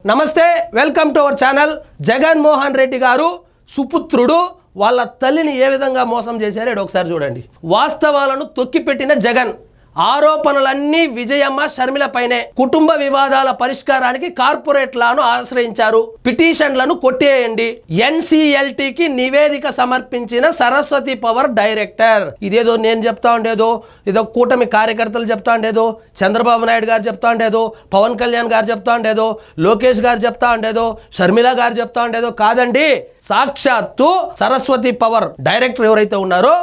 నమస్తే, welcome to our channel. Jaganmohan Reddy గారు సుపుత్రుడు వాళ్ళ తల్లిని ఏ విధంగా మోసం చేశారో ఒకసారి చూడండి. వాస్తవాలను తొక్కిపెట్టిన జగన్, ఆరోపణలన్నీ విజయమ్మ షర్మిల పైనే. కుటుంబ వివాదాల పరిష్కారానికి కార్పొరేట్ లాను ఆశ్రయించారు. పిటిషన్లను కొట్టేయండి. ఎన్సిఎల్టీకి నివేదిక సమర్పించిన సరస్వతి పవర్ డైరెక్టర్. ఇదేదో నేను చెప్తా ఉండేదో, ఏదో కూటమి కార్యకర్తలు చెప్తా ఉండేదో, చంద్రబాబు నాయుడు గారు చెప్తా ఉండేదో, పవన్ కళ్యాణ్ గారు చెప్తా ఉండేదో, లోకేష్ గారు చెప్తా ఉండేదో, షర్మిల గారు చెప్తా ఉండేదో కాదండి. సాక్షాత్తు సరస్వతి పవర్ డైరెక్టర్ ఎవరైతే ఉన్నారో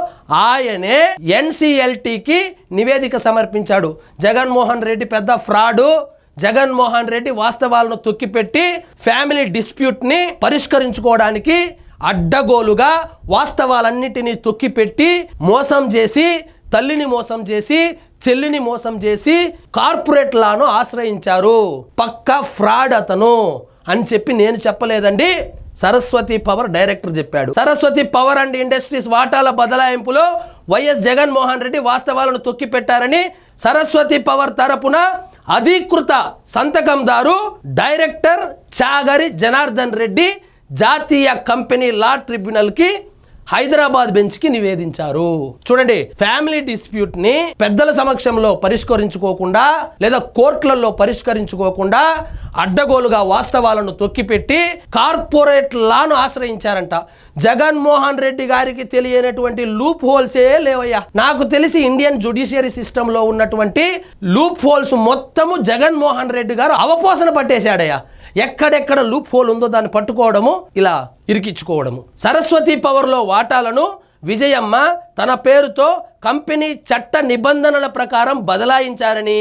ఆయనే ఎన్సిఎల్టీకి నివేదిక సమర్పించాడు. జగన్మోహన్ రెడ్డి పెద్ద ఫ్రాడు. జగన్మోహన్ రెడ్డి వాస్తవాలను తొక్కిపెట్టి ఫ్యామిలీ డిస్ప్యూట్ని పరిష్కరించుకోవడానికి అడ్డగోలుగా వాస్తవాలన్నిటినీ తొక్కిపెట్టి మోసం చేసి, తల్లిని మోసం చేసి, చెల్లిని మోసం చేసి కార్పొరేట్ లాను ఆశ్రయించారు. పక్కా ఫ్రాడ్ అతను అని చెప్పి నేను చెప్పలేదండి, సరస్వతి పవర్ డైరెక్టర్ చెప్పాడు. సరస్వతి పవర్ అండ్ ఇండస్ట్రీస్ వాటాల బదలాయింపులో వైఎస్ జగన్మోహన్ రెడ్డి వాస్తవాలను తొక్కి పెట్టారని సరస్వతి పవర్ తరపున అధికృత సంతకందారు డైరెక్టర్ చాగరి జనార్దన్ రెడ్డి జాతీయ కంపెనీ లా ట్రిబ్యునల్కి హైదరాబాద్ బెంచ్కి నివేదించారు. చూడండి, ఫ్యామిలీ డిస్ప్యూట్ ని పెద్దల సమక్షంలో పరిష్కరించుకోకుండా లేదా కోర్టులలో పరిష్కరించుకోకుండా అడ్డగోలుగా వాస్తవాలను తొక్కిపెట్టి కార్పొరేట్ లాను ఆశ్రయించారంట. జగన్మోహన్ రెడ్డి గారికి తెలియనటువంటి లూప్ హోల్సే లేవయ్యా. నాకు తెలిసి ఇండియన్ జ్యుడిషియరీ సిస్టమ్ లో ఉన్నటువంటి లూప్ హోల్స్ మొత్తము జగన్మోహన్ రెడ్డి గారు అవపోసన పట్టేశాడయ్యా. ఎక్కడెక్కడ లూప్ హోల్ ఉందో దాన్ని పట్టుకోవడము, ఇలా ఇరికించుకోవడము. సరస్వతి పవర్లో వాటాలను విజయమ్మ తన పేరుతో కంపెనీ చట్ట నిబంధనల ప్రకారం బదలాయించారని,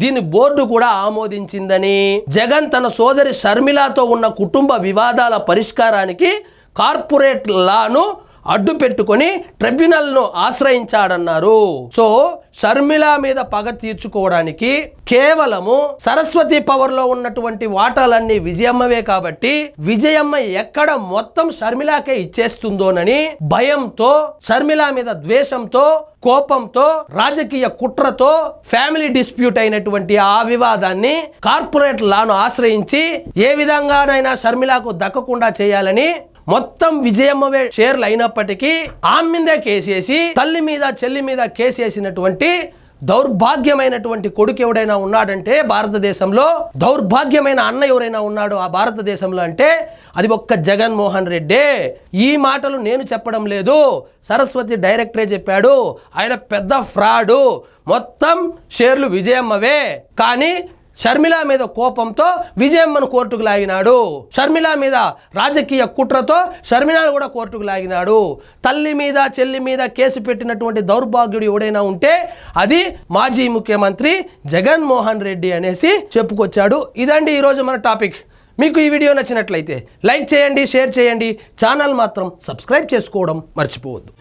దీని బోర్డు కూడా ఆమోదించిందని, జగన్ తన సోదరి షర్మిలతో ఉన్న కుటుంబ వివాదాల పరిష్కారానికి కార్పొరేట్ లాను అడ్డు పెట్టుకొని ట్రిబ్యునల్ను ఆశ్రయించాడన్నారు. సో షర్మిల మీద పగ తీర్చుకోవడానికి కేవలము సరస్వతి పవర్లో ఉన్నటువంటి వాటాలన్నీ విజయమ్మవే కాబట్టి విజయమ్మ ఎక్కడ మొత్తం షర్మిలకే ఇచ్చేస్తుందోనని భయంతో, షర్మిల మీద ద్వేషంతో, కోపంతో, రాజకీయ కుట్రతో ఫ్యామిలీ డిస్ప్యూట్ అయినటువంటి ఆ వివాదాన్ని కార్పొరేట్ లాను ఆశ్రయించి ఏ విధంగానైనా షర్మిలకు దక్కకుండా చేయాలని మొత్తం విజయమ్మవే షేర్లు అయినప్పటికీ ఆమె మీదే కేసేసి, తల్లి మీద చెల్లి మీద కేసేసినటువంటి దౌర్భాగ్యమైనటువంటి కొడుకు ఎవడైనా ఉన్నాడంటే భారతదేశంలో, దౌర్భాగ్యమైన అన్న ఎవరైనా ఉన్నాడు ఆ భారతదేశంలో అంటే అది ఒక్క జగన్మోహన్ రెడ్డే. ఈ మాటలు నేను చెప్పడం లేదు, సరస్వతి డైరెక్టరే చెప్పాడు. ఆయన పెద్ద ఫ్రాడు. మొత్తం షేర్లు విజయమ్మవే, కానీ షర్మిల మీద కోపంతో విజయమ్మను కోర్టుకు లాగినాడు. షర్మిల మీద రాజకీయ కుట్రతో షర్మిలను కూడా కోర్టుకు లాగినాడు. తల్లి మీద చెల్లి మీద కేసు పెట్టినటువంటి దౌర్భాగ్యుడు ఎవడైనా ఉంటే అది మాజీ ముఖ్యమంత్రి జగన్మోహన్ రెడ్డి అనేసి చెప్పుకొచ్చాడు. ఇదండి ఈరోజు మన టాపిక్. మీకు ఈ వీడియో నచ్చినట్లయితే లైక్ చేయండి, షేర్ చేయండి, ఛానల్ మాత్రం సబ్స్క్రైబ్ చేసుకోవడం మర్చిపోవద్దు.